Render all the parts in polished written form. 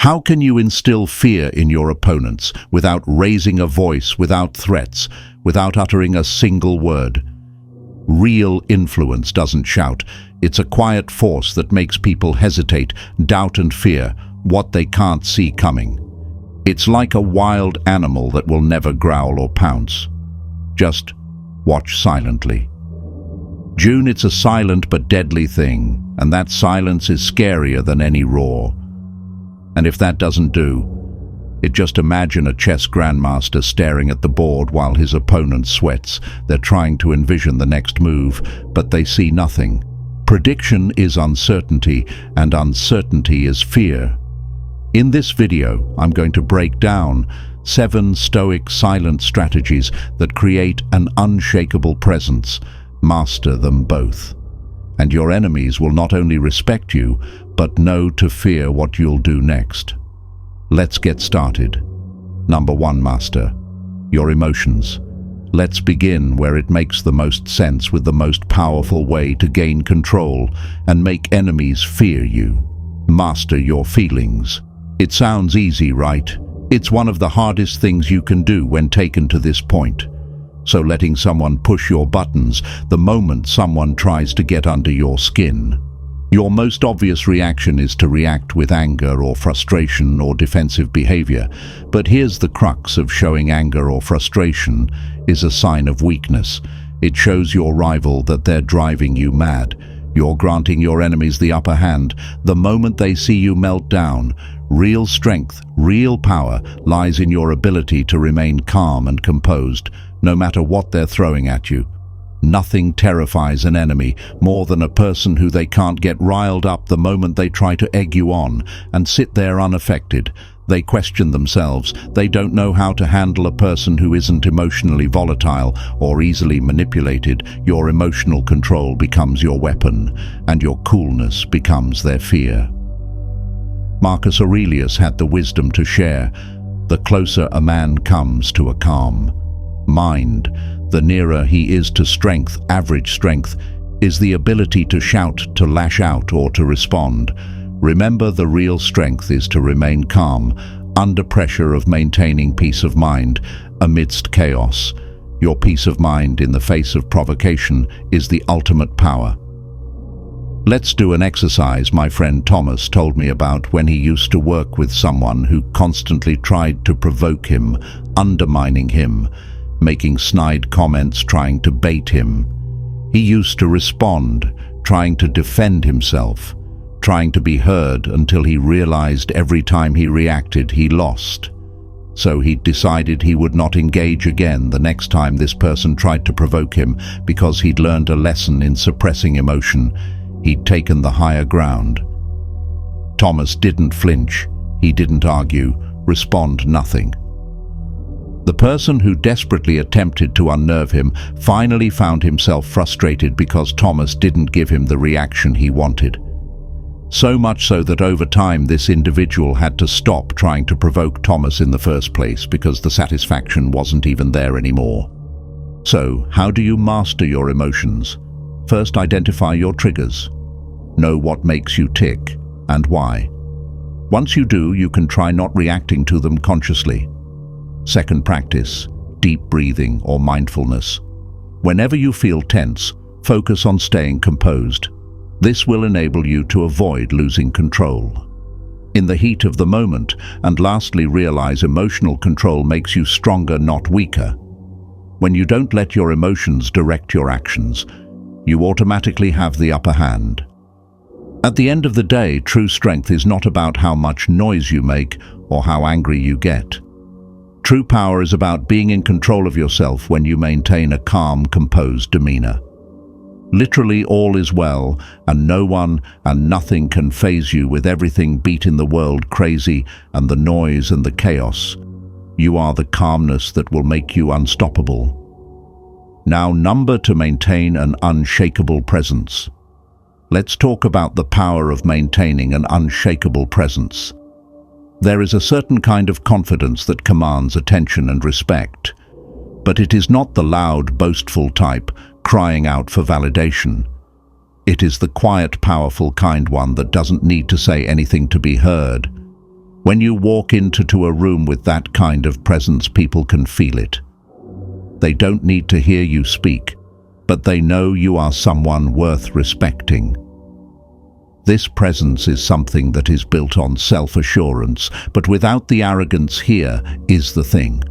How can you instill fear in your opponents without raising a voice, without threats, without uttering a single word? Real influence doesn't shout. It's a quiet force that makes people hesitate, doubt and fear what they can't see coming. It's like a wild animal that will never growl or pounce. Just watch silently. June, it's a silent but deadly thing, and that silence is scarier than any roar. And if that doesn't do, just imagine a chess grandmaster staring at the board while his opponent sweats. They're trying to envision the next move, but they see nothing. Prediction is uncertainty, and uncertainty is fear. In this video, I'm going to break down 7 Stoic silent strategies that create an unshakable presence. Master them both, and your enemies will not only respect you, but know to fear what you'll do next. Let's get started. Number 1, master your emotions. Let's begin where it makes the most sense, with the most powerful way to gain control and make enemies fear you. Master your feelings. It sounds easy, right? It's one of the hardest things you can do when taken to this point. So letting someone push your buttons the moment someone tries to get under your skin. Your most obvious reaction is to react with anger or frustration or defensive behavior. But here's the crux of showing anger or frustration is a sign of weakness. It shows your rival that they're driving you mad. You're granting your enemies the upper hand. The moment they see you melt down, real strength, real power lies in your ability to remain calm and composed, no matter what they're throwing at you. Nothing terrifies an enemy more than a person who they can't get riled up the moment they try to egg you on and sit there unaffected. They question themselves. They don't know how to handle a person who isn't emotionally volatile or easily manipulated. Your emotional control becomes your weapon, and your coolness becomes their fear. Marcus Aurelius had the wisdom to share, "The closer a man comes to a calm mind, the nearer he is to strength." Average strength is the ability to shout, to lash out, or to respond. Remember, the real strength is to remain calm, under pressure of maintaining peace of mind amidst chaos. Your peace of mind in the face of provocation is the ultimate power. Let's do an exercise my friend Thomas told me about when he used to work with someone who constantly tried to provoke him, undermining him, making snide comments, trying to bait him. He used to respond, trying to defend himself, trying to be heard, until he realized every time he reacted, he lost. So he decided he would not engage again the next time this person tried to provoke him, because he'd learned a lesson in suppressing emotion. He'd taken the higher ground. Thomas didn't flinch. He didn't argue, respond nothing. The person who desperately attempted to unnerve him finally found himself frustrated because Thomas didn't give him the reaction he wanted. So much so that over time this individual had to stop trying to provoke Thomas in the first place, because the satisfaction wasn't even there anymore. So, how do you master your emotions? First, identify your triggers. Know what makes you tick and why. Once you do, you can try not reacting to them consciously. Second, practice deep breathing or mindfulness. Whenever you feel tense, focus on staying composed. This will enable you to avoid losing control in the heat of the moment. And lastly, realize emotional control makes you stronger, not weaker. When you don't let your emotions direct your actions, you automatically have the upper hand. At the end of the day, true strength is not about how much noise you make or how angry you get. True power is about being in control of yourself when you maintain a calm, composed demeanor. Literally, all is well, and no one and nothing can faze you with everything beating the world crazy and the noise and the chaos. You are the calmness that will make you unstoppable. Now, number to maintain an unshakable presence. Let's talk about the power of maintaining an unshakable presence. There is a certain kind of confidence that commands attention and respect, but it is not the loud, boastful type crying out for validation. It is the quiet, powerful kind, one that doesn't need to say anything to be heard. When you walk into a room with that kind of presence, people can feel it. They don't need to hear you speak, but they know you are someone worth respecting. This presence is something that is built on self-assurance, but without the arrogance. Here is the thing.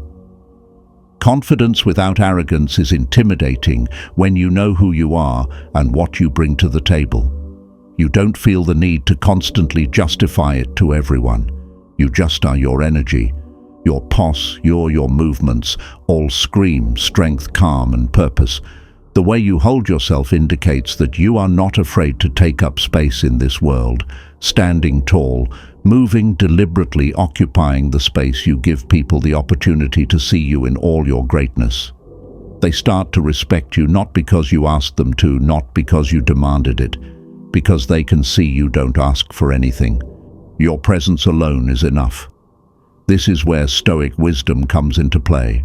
Confidence without arrogance is intimidating when you know who you are and what you bring to the table. You don't feel the need to constantly justify it to everyone. You just are your energy. Your pose, your movements, all scream strength, calm and purpose. The way you hold yourself indicates that you are not afraid to take up space in this world, standing tall, moving deliberately, occupying the space. You give people the opportunity to see you in all your greatness. They start to respect you not because you asked them to, not because you demanded it, because they can see you don't ask for anything. Your presence alone is enough. This is where Stoic wisdom comes into play.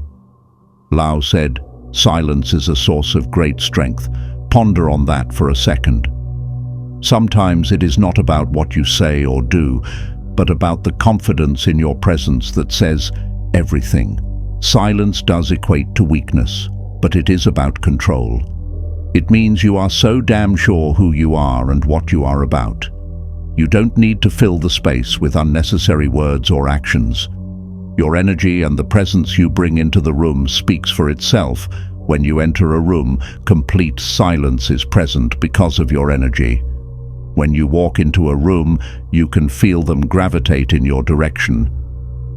Lao said, "Silence is a source of great strength." Ponder on that for a second. Sometimes it is not about what you say or do, but about the confidence in your presence that says everything. Silence does equate to weakness, but it is about control. It means you are so damn sure who you are and what you are about. You don't need to fill the space with unnecessary words or actions. Your energy and the presence you bring into the room speaks for itself. When you enter a room, complete silence is present because of your energy. When you walk into a room, you can feel them gravitate in your direction.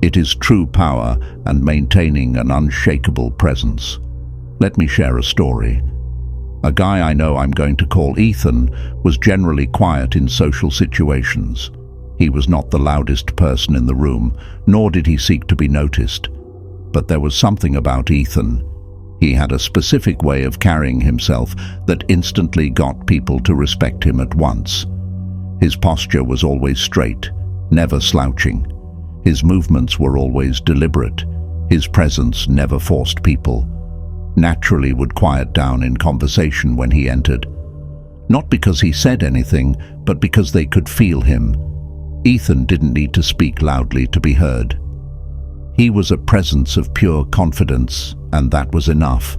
It is true power and maintaining an unshakable presence. Let me share a story. A guy I know I'm going to call Ethan was generally quiet in social situations. He was not the loudest person in the room, nor did he seek to be noticed. But there was something about Ethan. He had a specific way of carrying himself that instantly got people to respect him at once. His posture was always straight, never slouching. His movements were always deliberate. His presence never forced people. Naturally would quiet down in conversation when he entered. Not because he said anything, but because they could feel him. Ethan didn't need to speak loudly to be heard. He was a presence of pure confidence, and that was enough.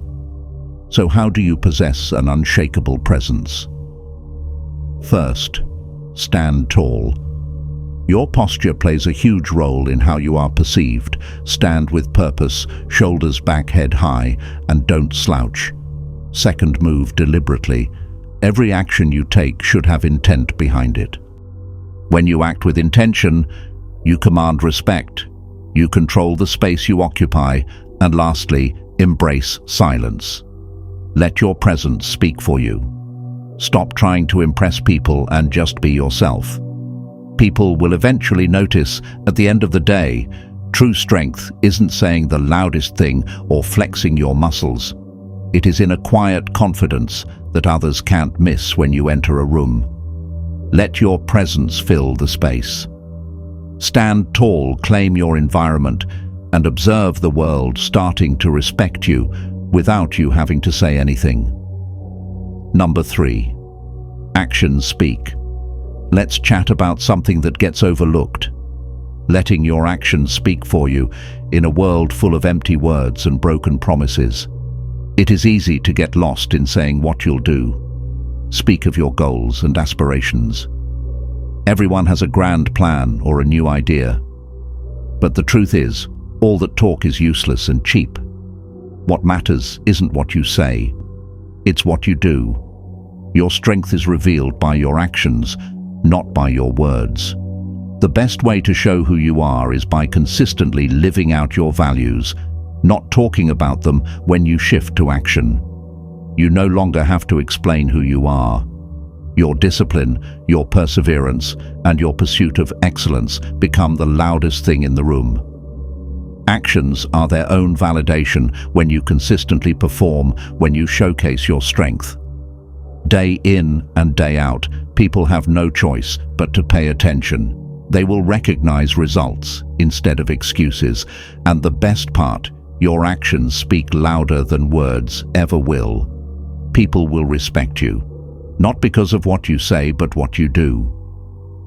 So how do you possess an unshakable presence? First, stand tall. Your posture plays a huge role in how you are perceived. Stand with purpose, shoulders back, head high, and don't slouch. Second, move deliberately. Every action you take should have intent behind it. When you act with intention, you command respect. You control the space you occupy. And lastly, embrace silence. Let your presence speak for you. Stop trying to impress people and just be yourself. People will eventually notice. At the end of the day, true strength isn't saying the loudest thing or flexing your muscles. It is in a quiet confidence that others can't miss when you enter a room. Let your presence fill the space. Stand tall, claim your environment, and observe the world starting to respect you without you having to say anything. Number 3. Actions speak. Let's chat about something that gets overlooked. Letting your actions speak for you in a world full of empty words and broken promises. It is easy to get lost in saying what you'll do. Speak of your goals and aspirations. Everyone has a grand plan or a new idea. But the truth is, all that talk is useless and cheap. What matters isn't what you say, it's what you do. Your strength is revealed by your actions, not by your words. The best way to show who you are is by consistently living out your values, not talking about them when you shift to action. You no longer have to explain who you are. Your discipline, your perseverance, and your pursuit of excellence become the loudest thing in the room. Actions are their own validation when you consistently perform, when you showcase your strength. Day in and day out, people have no choice but to pay attention. They will recognize results instead of excuses. And the best part, your actions speak louder than words ever will. People will respect you, not because of what you say, but what you do.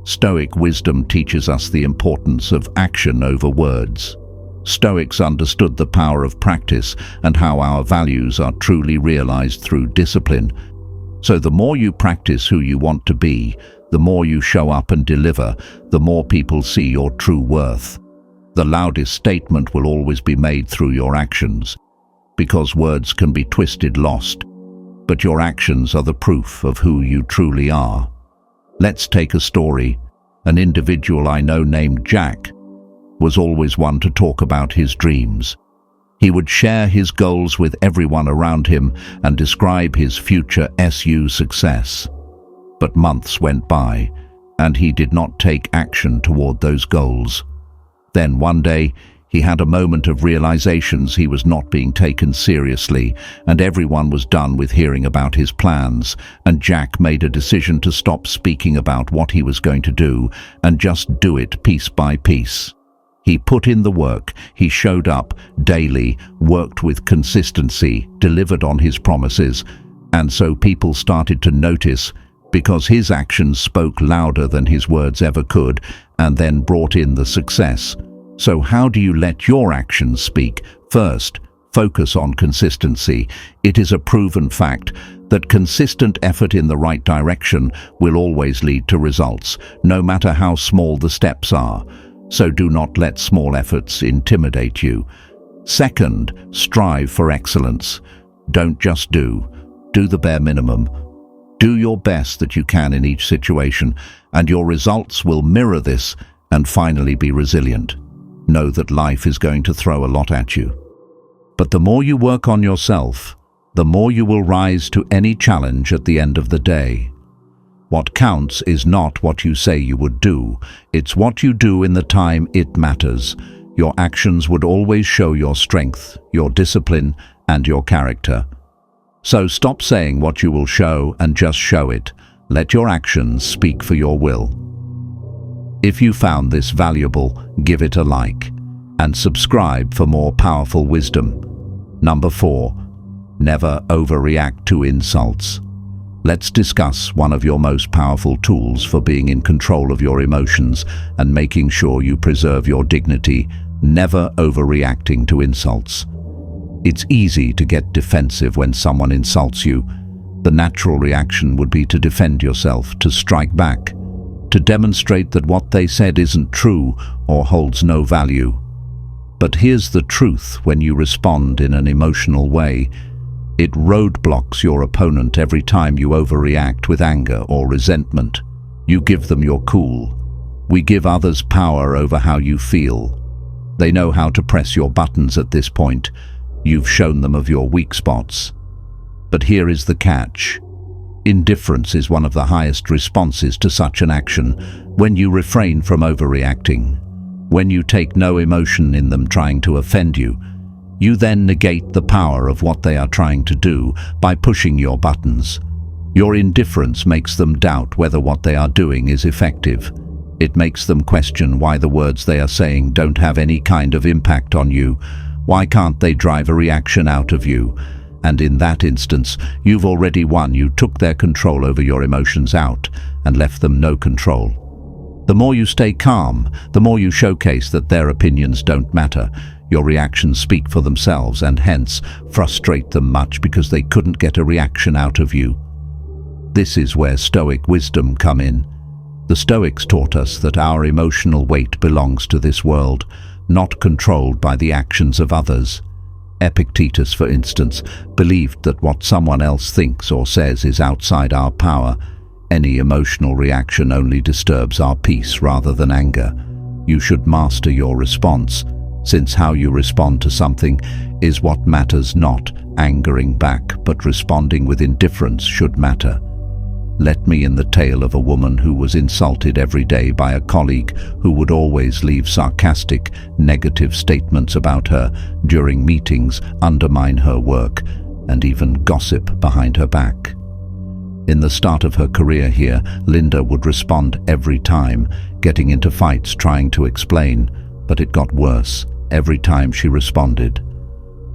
Stoic wisdom teaches us the importance of action over words. Stoics understood the power of practice and how our values are truly realized through discipline. So the more you practice who you want to be, the more you show up and deliver, the more people see your true worth. The loudest statement will always be made through your actions, because words can be twisted, lost, but your actions are the proof of who you truly are. Let's take a story. An individual I know named Jack was always one to talk about his dreams. He would share his goals with everyone around him and describe his future success. But months went by, and he did not take action toward those goals. Then one day, he had a moment of realizations he was not being taken seriously, and everyone was done with hearing about his plans, and Jack made a decision to stop speaking about what he was going to do and just do it piece by piece. He put in the work, he showed up daily, worked with consistency, delivered on his promises, and so people started to notice because his actions spoke louder than his words ever could, and then brought in the success. So how do you let your actions speak? First, focus on consistency. It is a proven fact that consistent effort in the right direction will always lead to results, no matter how small the steps are. So do not let small efforts intimidate you. Second, strive for excellence. Don't just do the bare minimum. Do your best that you can in each situation, and your results will mirror this. And finally, be resilient. Know that life is going to throw a lot at you. But the more you work on yourself, the more you will rise to any challenge at the end of the day. What counts is not what you say you would do, it's what you do in the time it matters. Your actions would always show your strength, your discipline, and your character. So stop saying what you will show and just show it. Let your actions speak for your will. If you found this valuable, give it a like and subscribe for more powerful wisdom. Number 4, never overreact to insults. Let's discuss one of your most powerful tools for being in control of your emotions and making sure you preserve your dignity: never overreacting to insults. It's easy to get defensive when someone insults you. The natural reaction would be to defend yourself, to strike back, to demonstrate that what they said isn't true or holds no value. But here's the truth: when you respond in an emotional way, it roadblocks your opponent. Every time you overreact with anger or resentment, you give them your cool. We give others power over how you feel. They know how to press your buttons at this point. You've shown them of your weak spots. But here is the catch. Indifference is one of the highest responses to such an action. When you refrain from overreacting, when you take no emotion in them trying to offend you, you then negate the power of what they are trying to do by pushing your buttons. Your indifference makes them doubt whether what they are doing is effective. It makes them question why the words they are saying don't have any kind of impact on you. Why can't they drive a reaction out of you? And in that instance, you've already won. You took their control over your emotions out and left them no control. The more you stay calm, the more you showcase that their opinions don't matter. Your reactions speak for themselves and hence frustrate them much because they couldn't get a reaction out of you. This is where Stoic wisdom come in. The Stoics taught us that our emotional weight belongs to this world, not controlled by the actions of others. Epictetus, for instance, believed that what someone else thinks or says is outside our power. Any emotional reaction only disturbs our peace rather than anger. You should master your response, since how you respond to something is what matters. Not angering back, but responding with indifference should matter. Let me in the tale of a woman who was insulted every day by a colleague who would always leave sarcastic, negative statements about her during meetings, undermine her work, and even gossip behind her back. In the start of her career here, Linda would respond every time, getting into fights trying to explain, but it got worse every time she responded.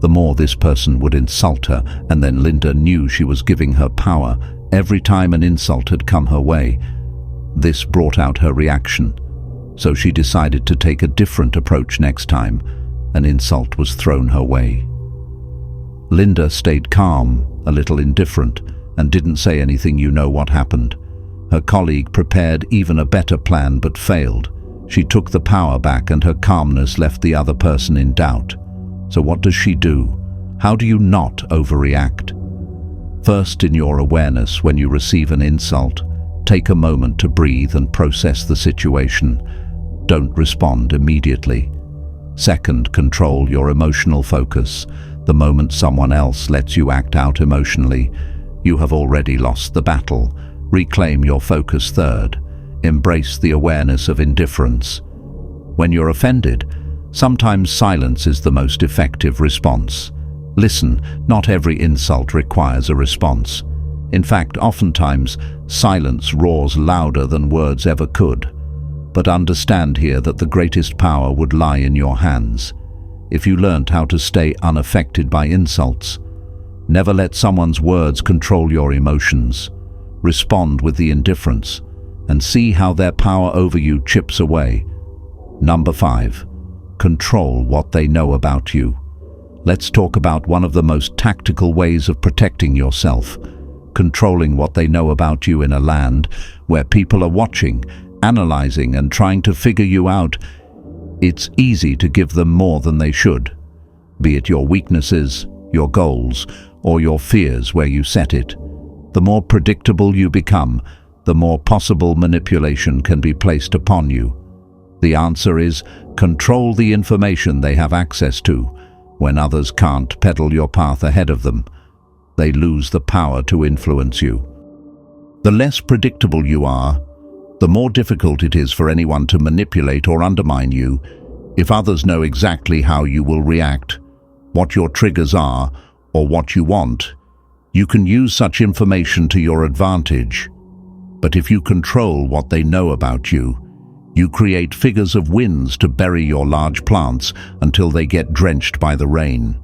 The more this person would insult her, and then Linda knew she was giving her power every time an insult had come her way. This brought out her reaction, so she decided to take a different approach next time an insult was thrown her way. Linda stayed calm, a little indifferent, and didn't say anything. You know what happened. Her colleague prepared even a better plan but failed. She took the power back and her calmness left the other person in doubt. So what does she do? How do you not overreact? First, in your awareness, when you receive an insult, take a moment to breathe and process the situation. Don't respond immediately. Second, control your emotional focus. The moment someone else lets you act out emotionally, you have already lost the battle. Reclaim your focus. Third, embrace the awareness of indifference. When you're offended, sometimes silence is the most effective response. Listen, not every insult requires a response. In fact, oftentimes, silence roars louder than words ever could. But understand here that the greatest power would lie in your hands. If you learned how to stay unaffected by insults, never let someone's words control your emotions. Respond with the indifference and see how their power over you chips away. Number 5. Control what they know about you. Let's talk about one of the most tactical ways of protecting yourself. Controlling what they know about you in a land where people are watching, analyzing and trying to figure you out. It's easy to give them more than they should, be it your weaknesses, your goals, or your fears where you set it. The more predictable you become, the more possible manipulation can be placed upon you. The answer is control the information they have access to. When others can't pedal your path ahead of them, they lose the power to influence you. The less predictable you are, the more difficult it is for anyone to manipulate or undermine you. If others know exactly how you will react, what your triggers are, or what you want, you can use such information to your advantage. But if you control what they know about you, you create figures of winds to bury your large plants until they get drenched by the rain.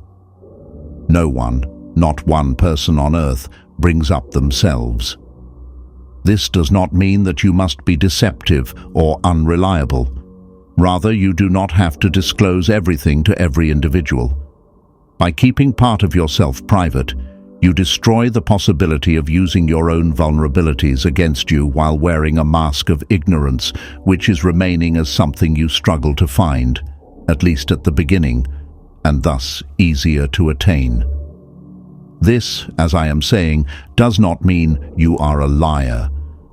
No one, not one person on earth, brings up themselves. This does not mean that you must be deceptive or unreliable. Rather, you do not have to disclose everything to every individual. By keeping part of yourself private, you destroy the possibility of using your own vulnerabilities against you while wearing a mask of ignorance, which is remaining as something you struggle to find, at least at the beginning, and thus easier to attain. This, as I am saying, does not mean you are a liar,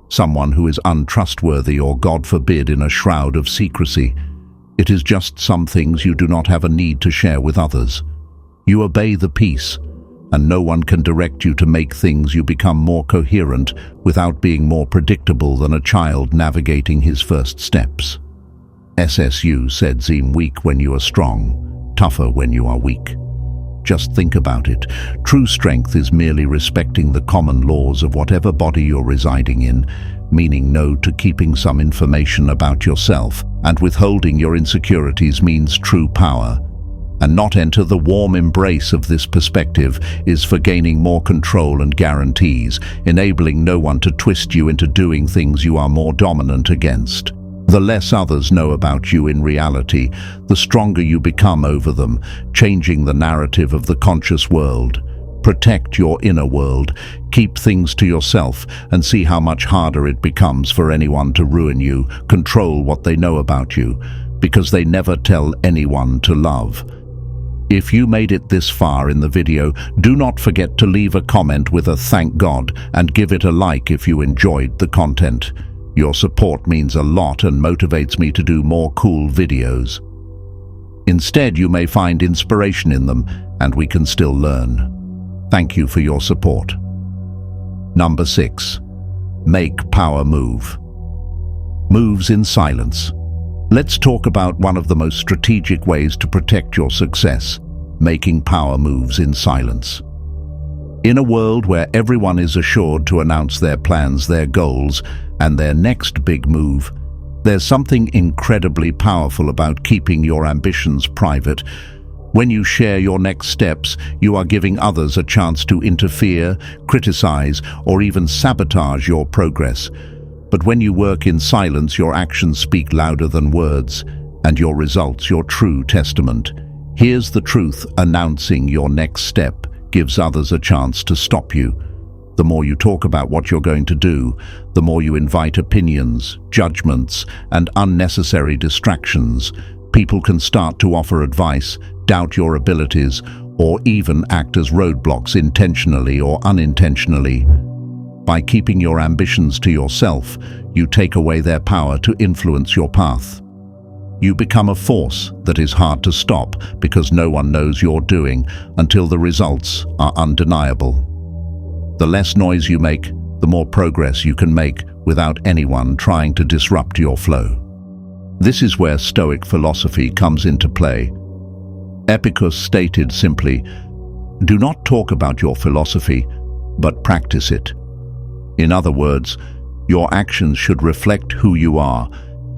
someone who is untrustworthy or, God forbid, in a shroud of secrecy. It is just some things you do not have a need to share with others. You obey the peace, and no one can direct you to make things you become more coherent without being more predictable than a child navigating his first steps. SSU said, "Seem weak when you are strong, tougher when you are weak." Just think about it. True strength is merely respecting the common laws of whatever body you're residing in, meaning no to keeping some information about yourself, and withholding your insecurities means true power. And not enter the warm embrace of this perspective is for gaining more control and guarantees, enabling no one to twist you into doing things you are more dominant against. The less others know about you in reality, the stronger you become over them, changing the narrative of the conscious world. Protect your inner world, keep things to yourself, and see how much harder it becomes for anyone to ruin you. Control what they know about you, because they never tell anyone to love. If you made it this far in the video, do not forget to leave a comment with a thank God and give it a like if you enjoyed the content. Your support means a lot and motivates me to do more cool videos. Instead, you may find inspiration in them, and we can still learn. Thank you for your support. Number 6. Make power move. Moves in silence. Let's talk about one of the most strategic ways to protect your success, making power moves in silence. In a world where everyone is assured to announce their plans, their goals, and their next big move, there's something incredibly powerful about keeping your ambitions private. When you share your next steps, you are giving others a chance to interfere, criticize, or even sabotage your progress. But when you work in silence, your actions speak louder than words, and your results your true testament. Here's the truth: announcing your next step gives others a chance to stop you. The more you talk about what you're going to do, the more you invite opinions, judgments, and unnecessary distractions. People can start to offer advice, doubt your abilities, or even act as roadblocks intentionally or unintentionally. By keeping your ambitions to yourself, you take away their power to influence your path. You become a force that is hard to stop because no one knows you're doing until the results are undeniable. The less noise you make, the more progress you can make without anyone trying to disrupt your flow. This is where Stoic philosophy comes into play. Epicurus stated simply, "Do not talk about your philosophy, but practice it." In other words, your actions should reflect who you are,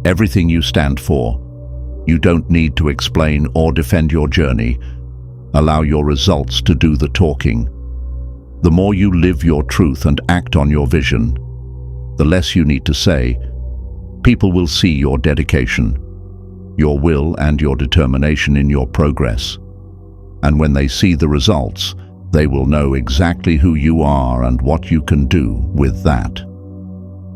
everything you stand for. You don't need to explain or defend your journey. Allow your results to do the talking. The more you live your truth and act on your vision, the less you need to say. People will see your dedication, your will, and your determination in your progress. And when they see the results, they will know exactly who you are and what you can do with that.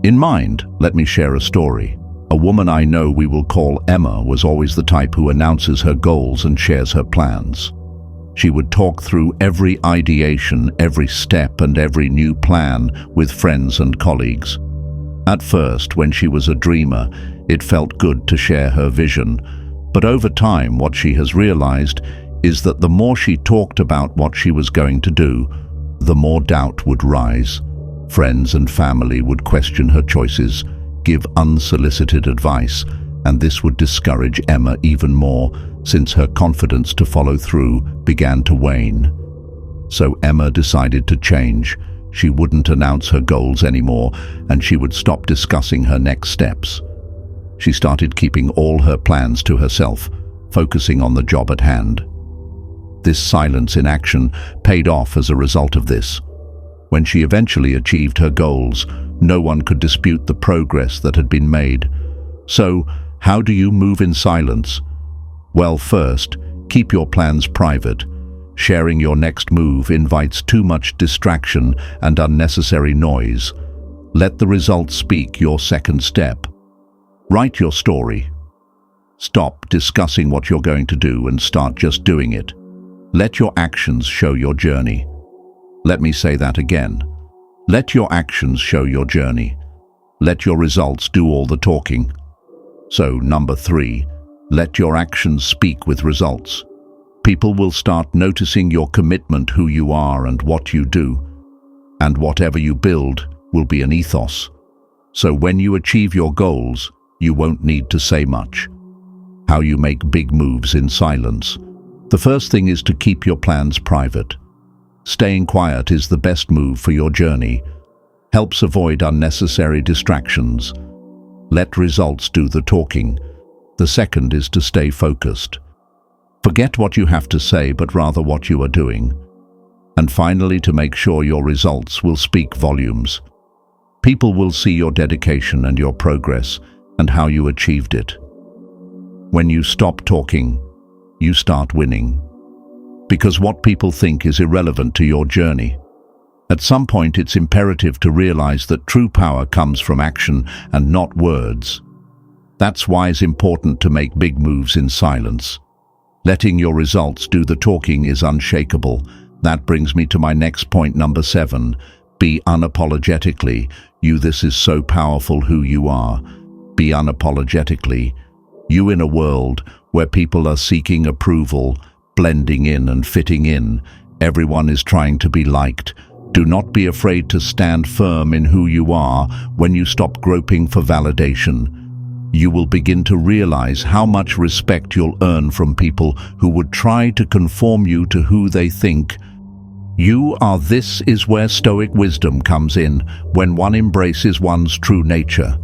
In mind, let me share a story. A woman I know we will call Emma was always the type who announces her goals and shares her plans. She would talk through every ideation, every step, and every new plan with friends and colleagues. At first, when she was a dreamer, it felt good to share her vision. But over time, what she has realized is that the more she talked about what she was going to do, the more doubt would rise. Friends and family would question her choices, give unsolicited advice, and this would discourage Emma even more, since her confidence to follow through began to wane. So Emma decided to change. She wouldn't announce her goals anymore, and she would stop discussing her next steps. She started keeping all her plans to herself, focusing on the job at hand. This silence in action paid off as a result of this. When she eventually achieved her goals, no one could dispute the progress that had been made. So, how do you move in silence? Well, first, keep your plans private. Sharing your next move invites too much distraction and unnecessary noise. Let the results speak your second step. Write your story. Stop discussing what you're going to do and start just doing it. Let your actions show your journey. Let me say that again. Let your actions show your journey. Let your results do all the talking. So, number 3, let your actions speak with results. People will start noticing your commitment, who you are and what you do. And whatever you build will be an ethos. So when you achieve your goals, you won't need to say much. How you make big moves in silence. The first thing is to keep your plans private. Staying quiet is the best move for your journey. Helps avoid unnecessary distractions. Let results do the talking. The second is to stay focused. Forget what you have to say, but rather what you are doing. And finally, to make sure your results will speak volumes. People will see your dedication and your progress and how you achieved it. When you stop talking, you start winning. Because what people think is irrelevant to your journey. At some point, it's imperative to realize that true power comes from action and not words. That's why it's important to make big moves in silence. Letting your results do the talking is unshakable. That brings me to my next point, number 7. Be unapologetically you. This is so powerful, who you are. Be unapologetically you in a world where people are seeking approval, blending in and fitting in. Everyone is trying to be liked. Do not be afraid to stand firm in who you are. When you stop groping for validation, you will begin to realize how much respect you'll earn from people who would try to conform you to who they think you are. This is where Stoic wisdom comes in, when one embraces one's true nature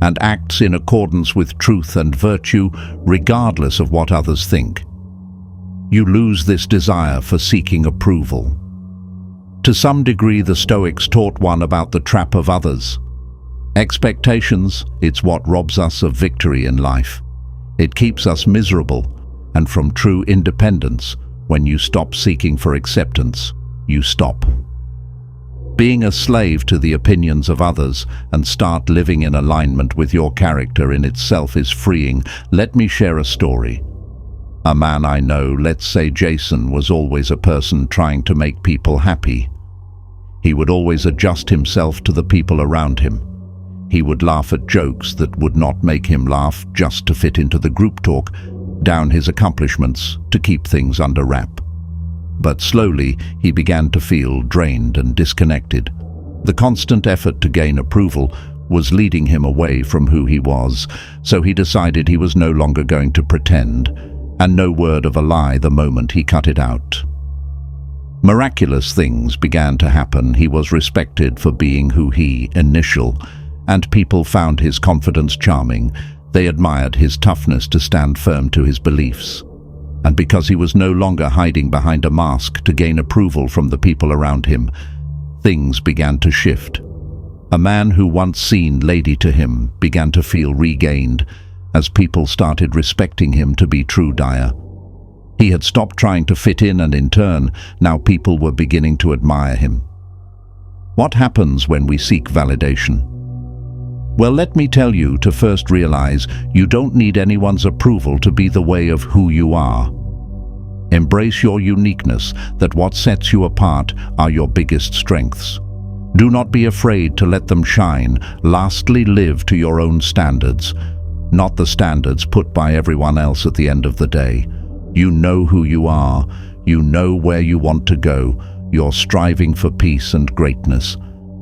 and acts in accordance with truth and virtue, regardless of what others think. You lose this desire for seeking approval. To some degree, the Stoics taught one about the trap of others. Expectations, it's what robs us of victory in life. It keeps us miserable, and from true independence, when you stop seeking for acceptance, you stop. Being a slave to the opinions of others and start living in alignment with your character in itself is freeing. Let me share a story. A man I know, let's say Jason, was always a person trying to make people happy. He would always adjust himself to the people around him. He would laugh at jokes that would not make him laugh just to fit into the group talk, down his accomplishments to keep things under wrap. But slowly he began to feel drained and disconnected. The constant effort to gain approval was leading him away from who he was, so he decided he was no longer going to pretend, and no word of a lie the moment he cut it out. Miraculous things began to happen. He was respected for being who he, initial, and people found his confidence charming. They admired his toughness to stand firm to his beliefs. And because he was no longer hiding behind a mask to gain approval from the people around him, things began to shift. A man who once seemed lady to him began to feel regained, as people started respecting him to be true Dyer. He had stopped trying to fit in, and in turn, now people were beginning to admire him. What happens when we seek validation? Well, let me tell you to first realize you don't need anyone's approval to be the way of who you are. Embrace your uniqueness, that what sets you apart are your biggest strengths. Do not be afraid to let them shine. Lastly, live to your own standards, not the standards put by everyone else at the end of the day. You know who you are. You know where you want to go. You're striving for peace and greatness.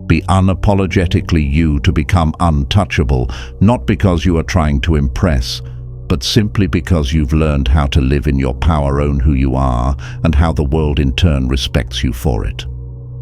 Be unapologetically you to become untouchable, not because you are trying to impress, but simply because you've learned how to live in your power, own who you are, and how the world in turn respects you for it.